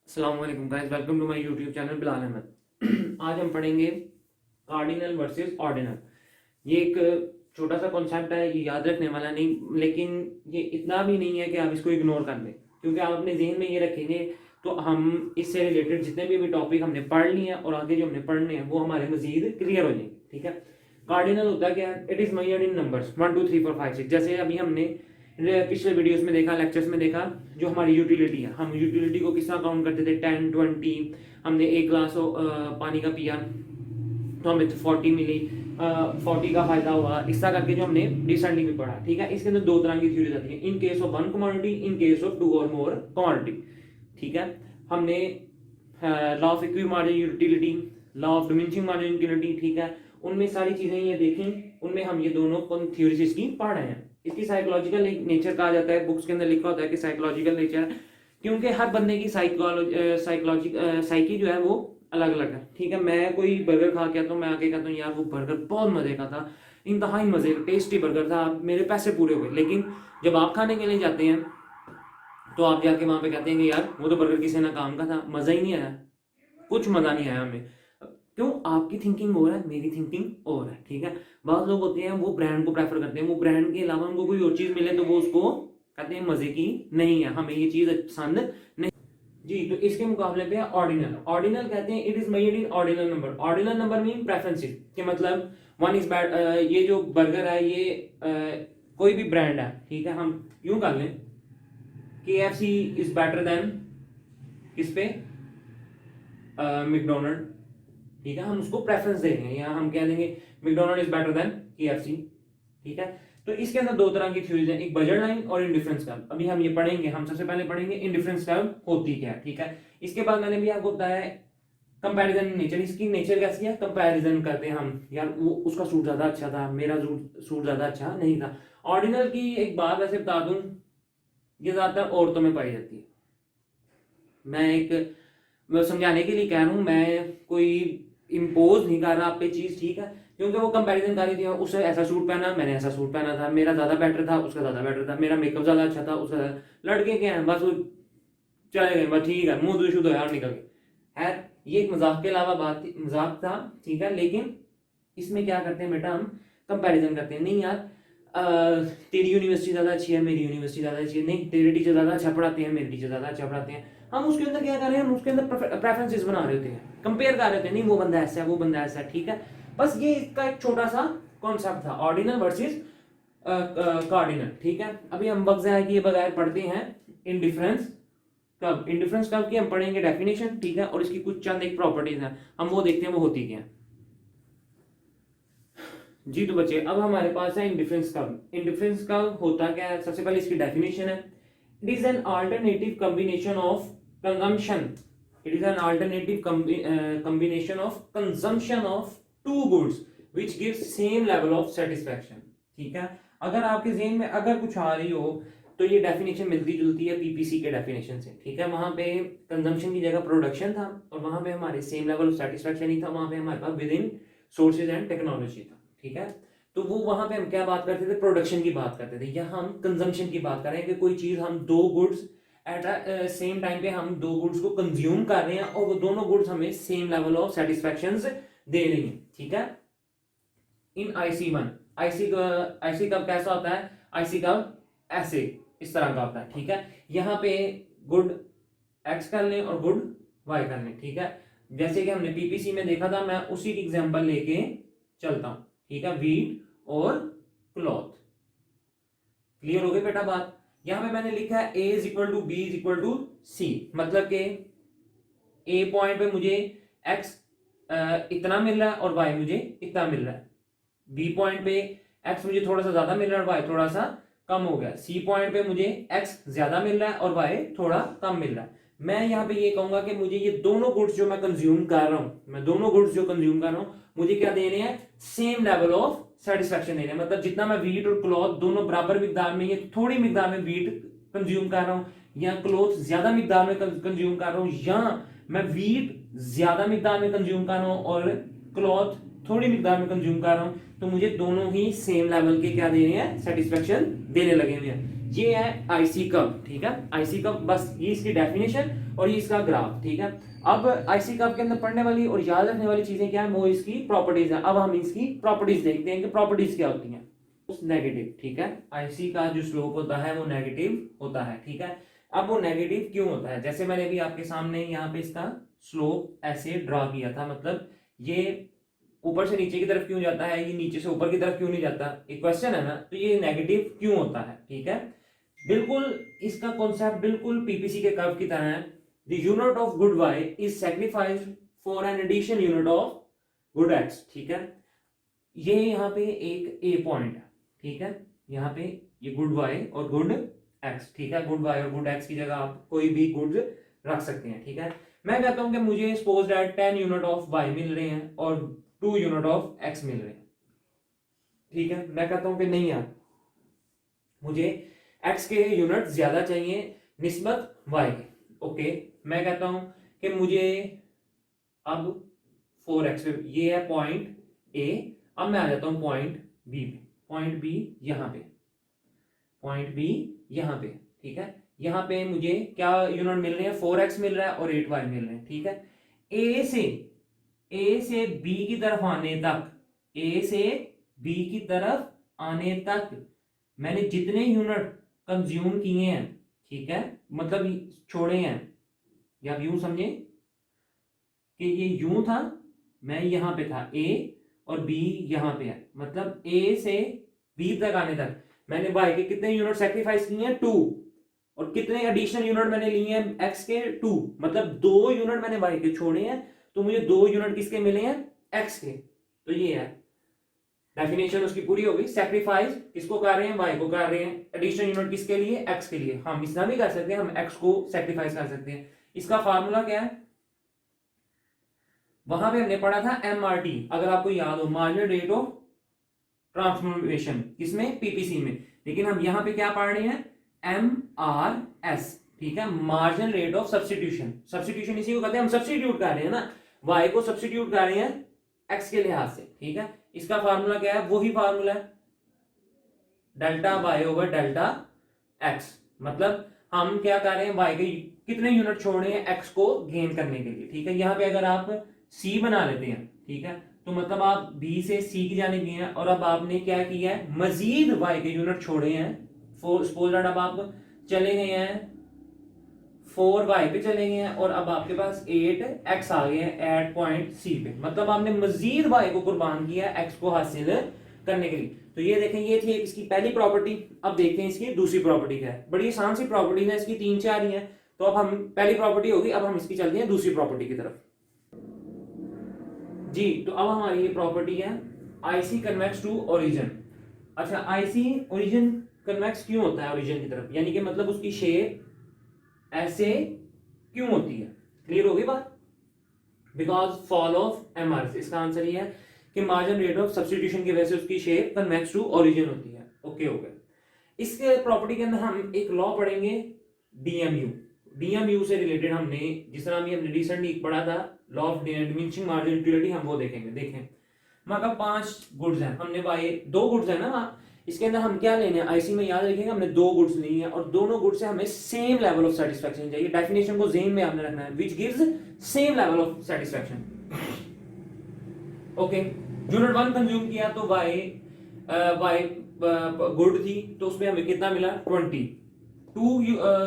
अस्सलाम वालेकुम guys, welcome to my YouTube channel Bilal Ahmad. आज हम पढ़ेंगे कार्डिनल वर्सेस ऑर्डिनल। ये एक छोटा सा कॉन्सेप्ट है, ये याद रखने वाला नहीं, लेकिन ये इतना भी नहीं है कि आप इसको इग्नोर कर दें, क्योंकि आप अपने जहन में ये रखेंगे तो हम इससे रिलेटेड जितने भी टॉपिक हमने पढ़ लिए हैं और आगे जो हमने पढ़ने हैं वो हमारे मजीद क्लियर हो जाएंगे। ठीक है, कार्डिनल होता क्या है? It is measured in numbers 1 2 3 4 5 6। जैसे अभी हमने पिछले वीडियोस में देखा, लेक्चर्स में देखा, जो हमारी यूटिलिटी है, हम यूटिलिटी को किस तरह काउंट करते थे, 10 20। हमने एक ग्लास पानी का पिया तो हमें 40 मिली, 40 का फायदा हुआ, इस तरह करके जो हमने डिसेंडिंग में पढ़ा। ठीक है, इसके अंदर दो तरह की थ्योरीज आती है, in case of one commodity, in case of two और मोर कमोडिटी। ठीक है, हमने law of equity margin utility, law of diminishing margin utility, ठीक है, उनमें सारी चीजें ये देखें, उनमें हम ये दोनों थ्योरीज इसकी पढ़ रहे हैं। इसकी साइकोलॉजिकल नेचर कहा जाता है, बुक्स के अंदर लिखा होता है कि साइकोलॉजिकल नेचर, क्योंकि हर बंदे की साइकी जो है वो अलग अलग है। ठीक है, मैं कोई बर्गर खा के आता हूँ, मैं आके कहता हूँ यार वो बर्गर बहुत मजे का था, इंतहाई मजे का टेस्टी बर्गर था, मेरे पैसे पूरे हो गए। लेकिन जब आप खाने के लिए जाते हैं तो आप जाके वहां पे कहते हैं कि यार वो तो बर्गर किसी ना काम का था, मजा ही नहीं आया, कुछ मजा नहीं आया हमें। क्यों? आपकी थिंकिंग और है, मेरी थिंकिंग और है। ठीक है, बहुत लोग होते हैं वो ब्रांड को प्रेफर करते हैं, वो ब्रांड के अलावा उनको कोई और चीज मिले तो वो उसको कहते हैं मजे की नहीं है, हमें ये चीज पसंद नहीं। जी, तो इसके मुकाबले पे ऑर्डिनल। ऑर्डिनल कहते हैं it is measured in ordinal number. Ordinal number mean preferences के मतलब वन इज बैड। ये जो बर्गर है ये कोई भी ब्रांड है, ठीक है, हम यूं कर लें KFC इज बेटर देन किस पे, मैकडोनल्ड। ठीक है, हम उसको प्रेफरेंस दे देंगे, या हम कह देंगे McDonald is better than KFC। ठीक है, तो इसके अंदर दो तरह की थ्योरीज हैं, एक बजट लाइन और इंडिफरेंस कर्व। अभी हम ये पढ़ेंगे, हम सबसे पहले पढ़ेंगे इंडिफरेंस कर्व होती क्या है। ठीक है, इसके बाद मैंने भी आपको बताया है कंपैरिजन नेचर। इसकी नेचर कैसी है? कंपैरिजन करते हैं हम, यार वो उसका सूट ज्यादा अच्छा था, मेरा सूट ज्यादा अच्छा नहीं था। ऑर्डिनल की एक बात वैसे बता दूं, ये ज्यादातर औरतों में पाई जाती है। मैं एक समझाने के लिए कह रहा हूं, मैं कोई इम्पोज नहीं कर रहा आप पे चीज। ठीक है, क्योंकि वो कंपैरिजन कर रही थी, उसने ऐसा सूट पहना, मैंने ऐसा सूट पहना था, मेरा ज्यादा बेटर था, उसका ज्यादा बेटर था, मेरा मेकअप ज्यादा अच्छा था, उसका लड़के के हैं बस वो चले गए, बस ठीक है, मुंह दुशु दो यार निकल गए। खैर, ये एक मजाक के अलावा बात थी, मजाक था। ठीक है, लेकिन इसमें क्या करते हैं बेटा, हम कंपैरिजन करते हैं। नहीं यार तेरी यूनिवर्सिटी ज्यादा अच्छी है, मेरी यूनिवर्सिटी ज्यादा अच्छी है, नहीं तेरे टीचर ज्यादा अच्छा पढ़ाते हैं, मेरे टीचर ज्यादा अच्छा पढ़ाते हैं। हम उसके अंदर क्या कर रहे हैं, हम उसके अंदर प्रेफरेंसेस बना रहे होते हैं, कंपेयर कर रहे होते हैं, नहीं वो बंदा ऐसा है, वो बंदा ऐसा है। ठीक है, बस ये इसका एक छोटा सा कॉन्सेप्ट था, ऑर्डिनल वर्सेस कार्डिनल। ठीक है, अभी हम बगैर किए बगैर पढ़ते हैं इंडिफरेंस कर्व। इंडिफरेंस कर्व की हम पढ़ेंगे डेफिनेशन। ठीक है, और इसकी कुछ चंद एक प्रॉपर्टीज हैं, हम वो देखते हैं वो होती क्या है। जी तो बच्चे, अब हमारे पास है इंडिफरेंस कर्व। इंडिफरेंस कर्व होता क्या है? सबसे पहले इसकी डेफिनेशन है, it is an alternative combination of consumption, it is an alternative combination of consumption of two goods which gives same level of satisfaction. ठीक है, अगर आपके जेहन में अगर कुछ आ रही हो तो ये डेफिनेशन मिलती जुलती है PPC के डेफिनेशन से। ठीक है, वहां पे कंजम्पशन की जगह प्रोडक्शन था, और वहां पे हमारे सेम लेवल ऑफ सेटिस्फैक्शन ही था, वहां पे हमारे पास within sources and technology था। ठीक है, तो वो वहां पे हम क्या बात करते थे, प्रोडक्शन की बात करते थे, या हम कंजम्पशन की बात कर रहे हैं कि कोई चीज हम दो goods at a same time पे हम दो गुड्स को कंज्यूम कर रहे हैं और वो दोनों गुड्स हमें सेम लेवल ऑफ सेटिस्फैक्शन दे रही हैं। ठीक है, इन IC1 IC कब कैसा होता है? IC कब ऐसे इस तरह का होता है। ठीक है, यहाँ पे गुड X कर लें और गुड Y कर लें। ठीक है, जैसे कि हमने PPC में देखा था, मैं उसी की एग्जांपल लेके चलता हूं। ठीक है, वीट और क्लॉथ। क्लियर हो गई बेटा बात? यहां पे मैंने लिखा है A is equal to B is equal to C, मतलब के A पॉइंट पे मुझे X इतना मिल रहा है और Y मुझे इतना मिल रहा है, B पॉइंट पे X मुझे थोड़ा सा ज्यादा मिल रहा है और Y थोड़ा सा कम हो गया, C पॉइंट पे मुझे X ज्यादा मिल रहा है और Y थोड़ा कम मिल रहा है। मैं यहाँ पे ये कहूंगा कि मुझे ये दोनों गुड्स जो मैं कंज्यूम कर रहा हूं, मैं दोनों गुड्स जो कंज्यूम कर रहा हूं, मुझे क्या देने हैं? सेम लेवल ऑफ सेटिस्फैक्शन देने हैं। मतलब जितना मैं वीट और क्लॉथ दोनों बराबर मिकदार में, ये थोड़ी मिकदार में वीट कंज्यूम कर रहा हूं, या क्लॉथ ज्यादा मिकदार में कंज्यूम कर रहा हूं, या मैं वीट ज्यादा मिकदार में कंज्यूम कर रहा हूं और क्लॉथ थोड़ी मिकदार में कंज्यूम कर रहा हूं, तो मुझे दोनों ही सेम लेवल के क्या देने हैं? सेटिस्फैक्शन देने लगे हुए हैं। ये है आईसी कर्व, ठीक है, आईसी कर्व, बस ये इसकी डेफिनेशन और ये इसका ग्राफ, ठीक है। अब आईसी कर्व के अंदर पढ़ने वाली और याद रखने वाली चीजें क्या है, वो इसकी प्रॉपर्टीज है। अब हम इसकी प्रॉपर्टीज देखते हैं कि प्रॉपर्टीज क्या होती हैं। नेगेटिव, ठीक है, आईसी का जो स्लोप होता है वो नेगेटिव होता है, ठीक है। अब वो नेगेटिव क्यों होता है, जैसे मैंने भी आपके सामने यहाँ पे इसका स्लोप ऐसे ड्रॉ किया था, मतलब ये ऊपर से नीचे की तरफ क्यों जाता है, ये नीचे से ऊपर की तरफ क्यों नहीं जाता, एक क्वेश्चन है ना। तो ये नेगेटिव क्यों होता है, ठीक है। बिल्कुल इसका कॉन्सेप्ट बिल्कुल पीपीसी के कर्व की तरह है। The unit of good Y is sacrificed for an addition unit of good X, ठीक है। ये यहाँ पे एक ए पॉइंट है, ठीक है, यहाँ पे ये गुड वाई और गुड एक्स, ठीक है। गुड वाई और गुड एक्स की जगह आप कोई भी गुड रख सकते हैं, ठीक है। मैं कहता हूं कि मुझे suppose that 10 unit of Y मिल रहे हैं और 2 यूनिट ऑफ एक्स मिल रहे हैं, ठीक है। मैं कहता हूं कि नहीं यार, मुझे एक्स के यूनिट ज्यादा चाहिए निस्बत वाई के, ओके। मैं कहता हूं कि मुझे अब 4x, ये है पॉइंट ए, अब मैं आ जाता हूं पॉइंट बी पे, पॉइंट बी यहाँ पे, पॉइंट बी यहाँ पे, ठीक है। यहाँ पे मुझे क्या यूनिट मिल रहे हैं, 4x मिल रहा है और 8y मिल रहे हैं, ठीक है। ए से बी की तरफ आने तक, ए से बी की तरफ आने तक मैंने जितने यूनिट कंज्यूम किए हैं, ठीक है, मतलब छोड़े हैं, या आप यूं समझे कि ये यूं था, मैं यहां पे था, ए और बी यहां पे है, मतलब ए से बी तक आने तक मैंने वाई के कितने यूनिट सेक्रीफाइस किए हैं, 2, और कितने एडिशनल यूनिट मैंने लिए हैं एक्स के, 2, मतलब 2 यूनिट मैंने वाई के छोड़े हैं, तो मुझे 2 यूनिट किसके मिले हैं, एक्स के। तो ये है डेफिनेशन उसकी पूरी होगी। सैक्रिफाइस किसको कर रहे हैं, वाई को कर रहे हैं, एडिशनल यूनिट किसके लिए, एक्स के लिए। हम इतना भी कर सकते हैं, हम एक्स को सैक्रिफाइस कर सकते हैं। इसका फार्मूला क्या है, वहां पे हमने पढ़ा था MRT, अगर आपको याद हो, मार्जिनल रेट ऑफ ट्रांसफॉर्मेशन, किसमें, पीपीसी में। लेकिन हम यहां पे क्या पढ़ रहे हैं, MRS, ठीक है, marginal rate of substitution. Substitution इसी को कहते हैं, हम सब्स्टिट्यूट कर रहे हैं ना, वाई को सब्स्टिट्यूट कर रहे हैं एक्स के लिहाज से, ठीक है। इसका फार्मूला क्या है, वही फार्मूला है delta Y over delta X, मतलब हम क्या कर रहे हैं, वाई के कितने यूनिट छोड़ रहे हैं एक्स को गेन करने के लिए, ठीक है। यहाँ पे अगर आप सी बना लेते हैं, ठीक है, तो मतलब आप बी से सी की जाने गए हैं, और अब आपने क्या किया है, मजीद वाई के यूनिट छोड़े हैं। सपोज दैट अब आप चले गए हैं 4 वाई पे चले गए हैं, और अब आपके पास 8 एक्स आ गए हैं एट पॉइंट सी पे, मतलब आपने मजीद वाई को कुर्बान किया एक्स को हासिल करने के लिए। तो ये देखें, ये थी इसकी पहली प्रॉपर्टी। अब देखते हैं इसकी दूसरी प्रॉपर्टी क्या है। बड़ी आसान सी प्रॉपर्टी है, इसकी 3-4 ही है। तो अब हम, पहली प्रॉपर्टी होगी, अब हम इसकी चलते हैं दूसरी प्रॉपर्टी की तरफ जी। तो अब हमारी ये प्रॉपर्टी है आईसी कन्वेक्स टू ओरिजिन। अच्छा, आईसी ओरिजिन कन्वेक्स क्यों होता है ओरिजिन की तरफ, यानी कि मतलब उसकी शेप ऐसे क्यों होती है, क्लियर होगी बात। बिकॉज फॉल ऑफ एमआरएस, इसका आंसर ये है कि मार्जिन रेट ऑफ सब्स्टिट्यूशन की वजह से उसकी शेप कन्वेक्स टू ओरिजिन होती है, ओके हो गया। इसके प्रॉपर्टी के अंदर हम एक लॉ पढ़ेंगे, डीएमयू। डीएमयू से रिलेटेड हमने, जिस तरह हमने रिसेंटली पढ़ा था law of diminishing margin utility, हम वो देखेंगे। देखें, हमारे पास 5 गुड्स हैं, हमने वाई 2 गुड्स है ना, इसके अंदर हम क्या लेने हैं, आईसी में याद रखेंगे हमने 2 गुड्स ली हैं, और दोनों गुड्स से हमें सेम लेवल ऑफ सेटिस्फेक्शन चाहिए। डेफिनेशन को जेन में आपने रखना है, which gives same level of satisfaction, okay. Unit 1 consume किया तो वाई गुड थी, तो उसमें हमें कितना मिला, 20। 2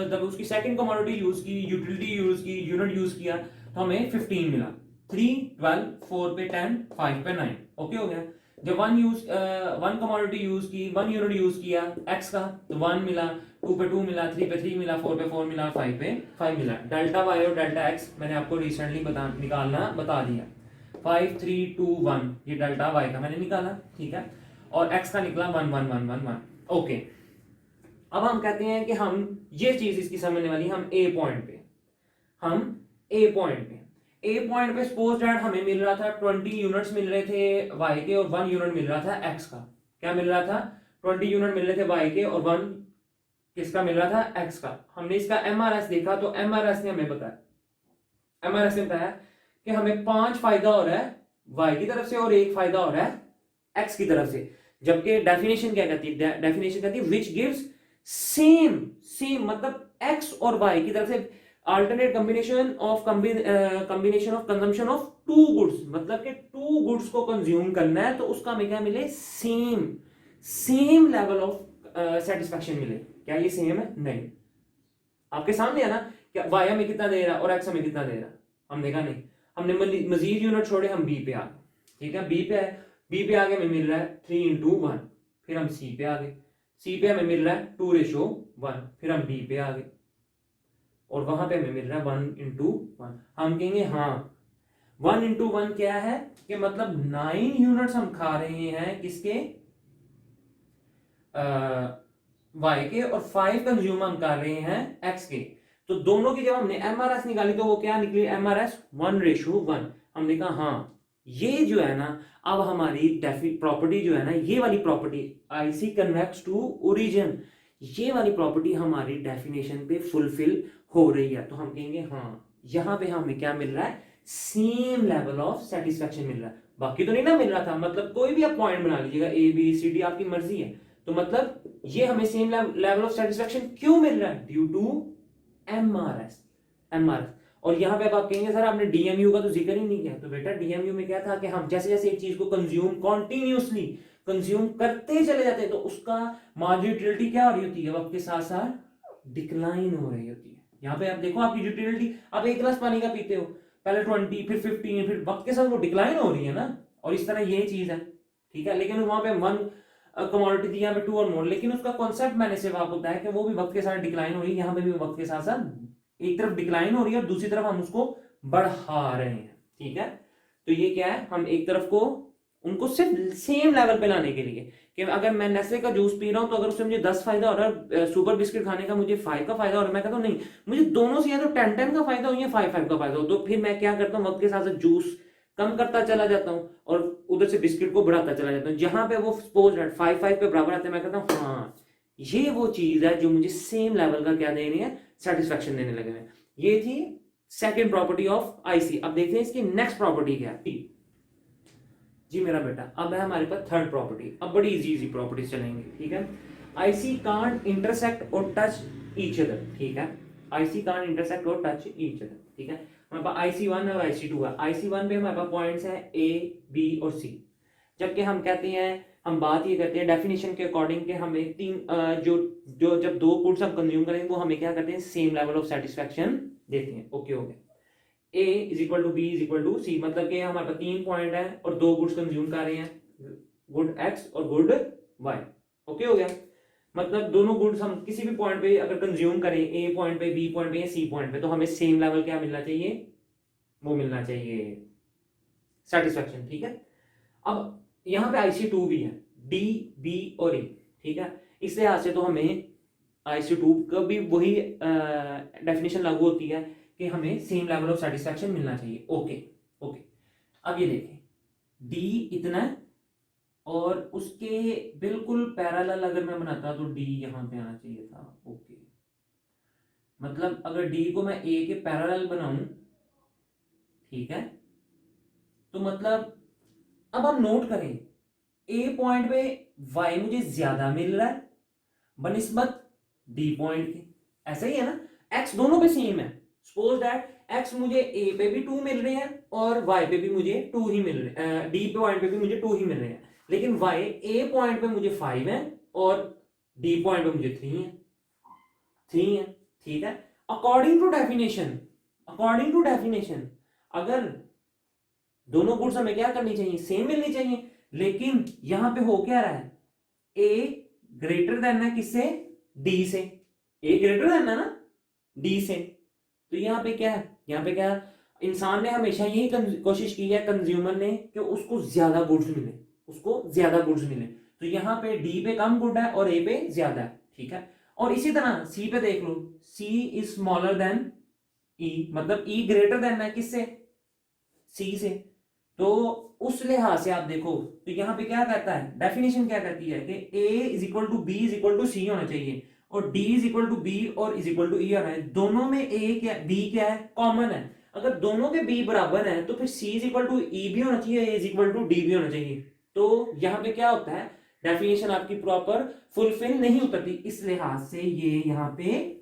जब उसकी सेकंड कमोडिटी यूज की, यूटिलिटी यूज की, यूनिट यूज किया, तो हमें 15 मिला। 3 12 4 पे 10 5 पे 9, ओके हो गया। जब 1 कमोडिटी यूज की, 1 यूनिट यूज किया एक्स का, तो 1 मिला, 2 पे 2 मिला, 3 पे 3 मिला, 4 पे 4 मिला, 5 पे 5 मिला। डेल्टा वाई और डेल्टा एक्स मैंने आपको रिसेंटली निकालना बता दिया। 5 3 2 1, ये डेल्टा वाई का मैंने निकाला, ठीक है, और एक्स का निकला 1 1 1 1 1, ओके। अब हम कहते हैं कि हम ये चीज इसकी समझने वाली, हम ए पॉइंट पे ए पॉइंट पे सपोज दैट हमें मिल रहा था 20 यूनिट्स मिल रहे थे वाई के, और 1 यूनिट मिल रहा था एक्स का। क्या मिल रहा था, 20 यूनिट मिल रहे थे वाई के, और 1 किसका मिल रहा था, एक्स का। हमने इसका एमआरएस देखा, तो एमआरएस ने हमें बताया, एमआरएस ने बताया कि हमें 5 फायदा हो रहा है वाई की तरफ से, और 1 फायदा हो रहा है एक्स की तरफ से। जबकि डेफिनेशन क्या कहती है, डेफिनेशन कहती है व्हिच गिव्स सेम सेम मतलब x और y की तरफ से alternate combination of consumption of two goods, मतलब कि टू गुड्स को कंज्यूम करना है तो उसका हमें क्या मिले, सेम लेवल ऑफ सेटिस्फैक्शन मिले। क्या ये सेम है? नहीं। आपके सामने है ना, क्या y हमें कितना दे रहा है और x हमें कितना दे रहा है, हम देखा नहीं, हमने मजीद यूनिट छोड़े, हम b पे आ गए। ठीक है, b पे आगे हमें मिल रहा है 3:1, फिर हम c पे आ गए, c पे हमें मिल रहा है 2:1, फिर हम d पे आ गए और वहां पे हमें मिल रहा है 1:1। हम कहेंगे हाँ 1:1 क्या है कि मतलब 9 यूनिट्स हम खा रहे हैं किसके, y के, और 5 कंज्यूम हम कर रहे हैं x के। तो दोनों की जब हमने MRS निकाली तो वो क्या निकली, MRS 1:1। हमने कहा हाँ ये जो है ना, अब हमारी प्रॉपर्टी जो है ना, ये वाली property IC convex to origin, ये वाली प्रॉपर्टी हमारी डेफिनेशन पे फुलफिल हो रही है। तो हम कहेंगे हाँ यहां पे हमें क्या मिल रहा है, सेम लेवल ऑफ सेटिस्फैक्शन मिल रहा है। बाकी तो नहीं ना मिल रहा था, मतलब कोई भी आप पॉइंट बना लीजिएगा, ABCD आपकी मर्जी है। तो मतलब ये हमें सेम लेवल ऑफ सेटिस्फैक्शन क्यों मिल रहा है, ड्यू टू MRS। और यहां पे आप कहेंगे सर आपने DMU का तो जिक्र ही नहीं किया। तो बेटा DMU में क्या था कि हम जैसे जैसे एक चीज को कंज्यूम कॉन्टिन्यूसली कंज्यूम करते चले जाते हैं तो उसका मार्जिनल यूटिलिटी क्या हो रही होती है, वक्त के साथ साथ डिक्लाइन हो रही होती है। यहाँ पे आप देखो आपकी यूटिलिटी, आप एक गिलास पानी का पीते हो, पहले 20, फिर 15, फिर वक्त के साथ वो डिक्लाइन हो रही है ना। और इस तरह ये चीज है, ठीक है। लेकिन वहां पे 1 कमोडिटी थी, यहाँ पे 2 और मोर, लेकिन उसका कॉन्सेप्ट मैंने से आप होता है कि वो भी वक्त के साथ डिक्लाइन हो रही है। यहाँ पे भी वक्त के साथ साथ एक तरफ डिक्लाइन हो रही है और दूसरी तरफ हम उसको बढ़ा रहे हैं, ठीक है। तो ये क्या है, हम एक तरफ को उनको सिर्फ सेम लेवल पे लाने के लिए, कि अगर मैं नेस्ले का जूस पी रहा हूं तो अगर उससे मुझे 10 फायदा हो रहा है, सुपर बिस्किट खाने का मुझे 5 का फायदा हो रहा है, मैं कहता हूं नहीं मुझे दोनों से या तो 10 का फायदा हो या 5 का फायदा हो, तो फिर मैं क्या करता हूँ, वक्त के साथ साथ जूस कम करता चला जाता हूँ और उधर से बिस्किट को बढ़ाता चला जाता हूँ। जहां पे वो सपोज 5 पे बराबर आते हैं, मैं कहता हूँ हाँ ये वो चीज है जो मुझे सेम लेवल का क्या देनी है, सेटिस्फैक्शन देने लगे हैं। ये थी सेकेंड प्रॉपर्टी ऑफ IC। अब देखते हैं इसकी नेक्स्ट प्रॉपर्टी क्या है। जी मेरा बेटा, अब है हमारे पास थर्ड प्रॉपर्टी। अब बड़ी इजी प्रॉपर्टी चलेंगे, ठीक है। IC कांट इंटरसेक्ट और टच ईच अदर, ठीक है। IC कांट इंटरसेक्ट और टच ईच अदर, ठीक है। हमारे पास IC1 और IC2 है। IC1 पे हमारे पास पॉइंट्स है A, B और C। जबकि हम कहते हैं, हम बात ये करते हैं डेफिनेशन के अकॉर्डिंग के हमें तीन जो जो जब दो गुड्स हम कंज्यूम करेंगे वो हमें क्या करते हैं, सेम लेवल ऑफ सेटिस्फैक्शन देते हैं। ओके हो गया। A is equal to B is equal to C, मतलब कि हमारे पास 3 पॉइंट है और 2 गुड्स कंज्यूम कर रहे हैं, गुड X और गुड Y। ओके हो गया। मतलब दोनों गुड्स हम किसी भी पॉइंट पे अगर कंज्यूम करें, A पॉइंट पे, B पॉइंट पे या C पॉइंट पे, तो हमें सेम लेवल क्या मिलना चाहिए, वो मिलना चाहिए सेटिस्फैक्शन, ठीक है। अब यहां पे IC2 भी है, D, B और A, ठीक है। इस लिहाज से तो हमें IC2 का भी वही डेफिनेशन लागू होती है कि हमें सेम लेवल ऑफ सेटिस्फैक्शन मिलना चाहिए। Okay okay. अब ये देखें, D इतना है और उसके बिल्कुल पैरेलल अगर मैं बनाता तो D यहां पे आना चाहिए था। ओके, मतलब अगर D को मैं A के पैरेलल बनाऊं, ठीक है, तो मतलब अब हम नोट करें A पॉइंट पे Y मुझे ज्यादा मिल रहा है बनिस्बत D पॉइंट के, ऐसा ही है ना। X दोनों पे सेम है, सपोज दैट X मुझे A पे भी 2 मिल रहे हैं और Y पे भी मुझे 2 ही मिल रहे हैं, D पॉइंट पे भी मुझे 2 ही मिल रहे हैं, लेकिन Y A पॉइंट पे मुझे 5 है और D पॉइंट पे मुझे 3 है, ठीक है। अकॉर्डिंग टू डेफिनेशन अगर दोनों गुड्स हमें क्या करनी चाहिए, सेम मिलनी चाहिए, लेकिन यहां पे हो क्या रहा है, A ग्रेटर देन है किससे, D से। A ग्रेटर देन है ना D से। तो यहाँ पे क्या है, यहाँ पे क्या है, इंसान ने हमेशा यही कोशिश की है, कंज्यूमर ने, कि उसको ज्यादा गुड्स मिले, तो यहाँ पे D पे कम गुड है और A पे ज्यादा है, ठीक है। और इसी तरह C पे देख लो, C is smaller than E, मतलब E ग्रेटर देन है किससे, C से। तो उस लिहाज से आप देखो तो यहाँ पे क्या कहता है, डेफिनेशन क्या कहती है कि A is equal to B is equal to C होना चाहिए और D is equal to B और इज इक्वल टू E होना है। दोनों में A क्या B क्या है, कॉमन है। अगर दोनों के B बराबर है तो फिर C is equal to E भी होना चाहिए, A is equal to D भी होना चाहिए। तो यहाँ पे क्या होता है, डेफिनेशन आपकी प्रॉपर फुलफिल नहीं उतरती, इस लिहाज से ये यहाँ पे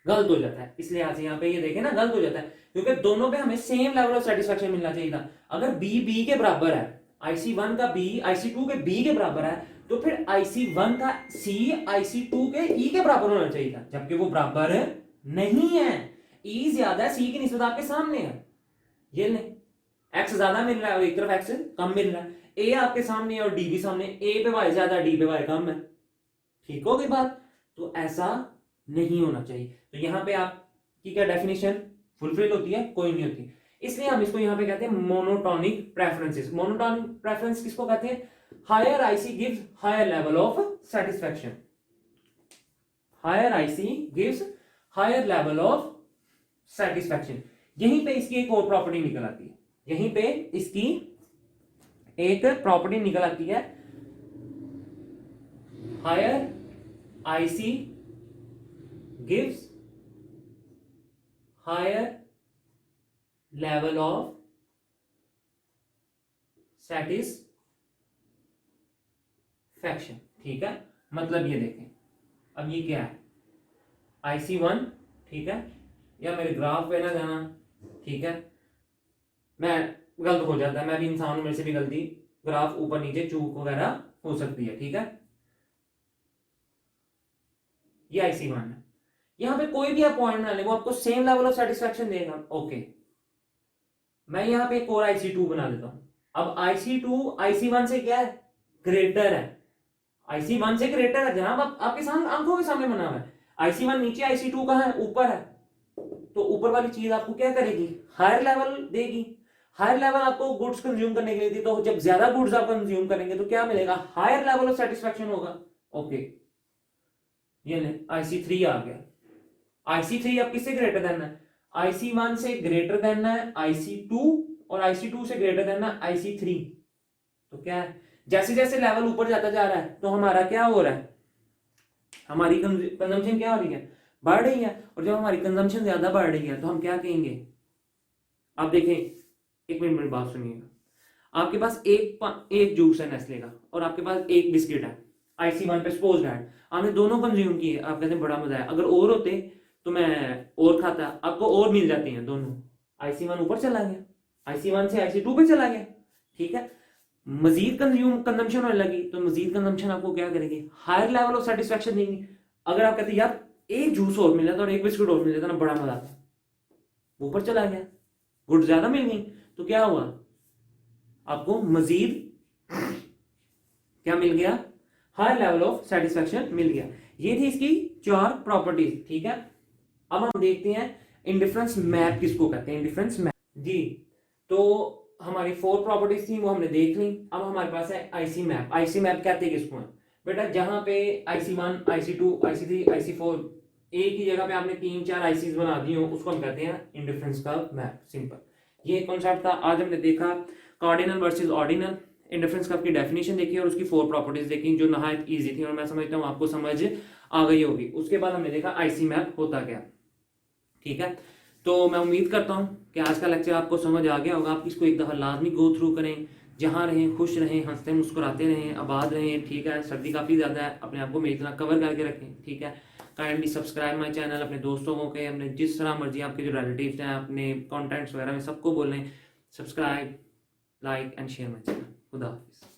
गलत हो जाता है। इस लिहाज से यहाँ पे ये देखें ना गलत हो जाता है, क्योंकि दोनों पे हमें सेम लेवल ऑफ सेटिस्फेक्शन मिलना चाहिए था। अगर बी बी के बराबर है, IC1 का बी IC2 के बी के बराबर है, तो फिर IC1 का सी IC2 के ई के बराबर होना चाहिए था, जबकि वो बराबर नहीं है। ई ज्यादा है, सी की निस्बत आपके सामने है, ये ले एक्स ज्यादा मिल रहा है और एक तरफ एक्स कम मिल रहा है। ए आपके सामने है और डी भी सामने, ए पे वाई ज्यादा डी पे वाई कम है, ठीक हो गई बात। तो ऐसा नहीं होना चाहिए। तो यहाँ पे आपकी क्या डेफिनेशन फुलफिल होती है? कोई नहीं होती। इसलिए हम इसको यहाँ पे कहते हैं मोनोटोनिक प्रेफरेंसेस। मोनोटोनिक प्रेफरेंस किसको कहते हैं? Higher IC gives higher level of satisfaction. Higher IC gives higher level of satisfaction. यहीं पे इसकी एक और प्रॉपर्टी निकल आती है, यहीं पे इसकी एक प्रॉपर्टी निकल आती है, higher IC gives higher level of satisfaction. ठीक है, मतलब ये देखें, अब ये क्या है? IC1, ठीक है, या मेरे ग्राफ पे ना जाना, ठीक है, मैं गलत हो जाता है, मैं भी इंसान हूं, मेरे से भी गलती, ग्राफ ऊपर नीचे चूक वगैरह हो सकती है, ठीक है। ये IC1 है, यहां पे कोई भी आप पॉइंट बना ले वो आपको सेम लेवल ऑफ सेटिस्फैक्शन देगा। ओके, मैं यहां पे एक और IC2 बना लेता हूं। अब IC2 IC1 से क्या है? ग्रेटर है। IC1 से ग्रेटर है जनाब, आपके सामने आंखों के सामने बना हुआ है। IC1 नीचे, IC2 कहां है? ऊपर है। तो ऊपर वाली चीज आपको क्या करेगी? हायर लेवल देगी। हायर लेवल आपको गुड्स कंज्यूम करने के लिए दी, तो जब ज्यादा गुड्स आप कंज्यूम करेंगे तो क्या मिलेगा? हायर लेवल ऑफ सेटिस्फैक्शन होगा। ओके, ये ले IC3 आ गया। IC3 अब किससे ग्रेटर देन है? IC1 से ग्रेटर देन है IC2, और IC2 से ग्रेटर देन है IC3। तो क्या है, जैसे जैसे लेवल ऊपर जाता जा रहा है तो हमारा क्या हो रहा है? हमारी कंजम्पशन क्या हो रही है? बढ़ रही है। और जब हमारी कंजम्पशन ज्यादा बढ़ रही है तो हम क्या कहेंगे? आप देखें, एक मिनट मेरी बात सुनिएगा। आपके पास एक जूस है नेस्ले का, और आपके पास एक बिस्किट है, IC1 पे सपोज दैट आपने दोनों कंज्यूम किए, आप कहते हैं बड़ा मजा है, अगर और होते तो मैं और खाता, आपको और मिल जाती हैं दोनों। IC1 ऊपर चला गया, IC1 से IC2 पे चला गया, ठीक है। मजीद कंजम्पशन होने लगी तो मजीद कंजम्पशन आपको क्या करेगी? हायर लेवल ऑफ सेटिस्फैक्शन देंगी। अगर आप कहते हैं यार एक जूस और मिल जाता और एक बिस्किट और मिल जाता ना, बड़ा मजा आता, ऊपर चला गया, गुड ज्यादा मिल गई, तो क्या हुआ? आपको मजीद क्या मिल गया? हायर लेवल ऑफ सेटिस्फैक्शन मिल गया। ये थी इसकी 4 प्रॉपर्टीज, ठीक है। अब हम देखते हैं इंडिफरेंस मैप किसको कहते हैं। इंडिफरेंस मैप जी, तो हमारी 4 प्रॉपर्टीज थी वो हमने देख ली। अब हमारे पास है IC मैप। IC मैप कहते हैं किसको है बेटा? जहां पे IC1 IC2 IC3 IC4 एक ही जगह पे आपने 3-4 ICs बना दी हो, उसको हम कहते हैं इंडिफरेंस का मैप। सिंपल ये कॉन्सेप्ट था। आज हमने देखा cardinal versus ordinal, indifference curve की डेफिनेशन देखी और उसकी 4 प्रॉपर्टीज देखी जो नहायत इजी थी, और मैं समझता हूँ आपको समझ आ गई होगी। उसके बाद हमने देखा IC मैप होता क्या, ठीक है। तो मैं उम्मीद करता हूँ कि आज का लेक्चर आपको समझ आ गया होगा। आप इसको एक दफ़ा लाजमी गो थ्रू करें, जहाँ रहें खुश रहें, हंसते मुस्कुराते रहें, आबाद रहें, ठीक है। सर्दी काफ़ी ज़्यादा है, अपने आप को मेरी तरह कवर करके रखें, ठीक है। काइंडली सब्सक्राइब माई चैनल, अपने दोस्तों को के, अपने जिस तरह मर्जी आपके जो रिलेटिव्स हैं, अपने कॉन्टेंट्स वगैरह में सबको बोलें subscribe, like and share my channel. खुदा हाफिज़।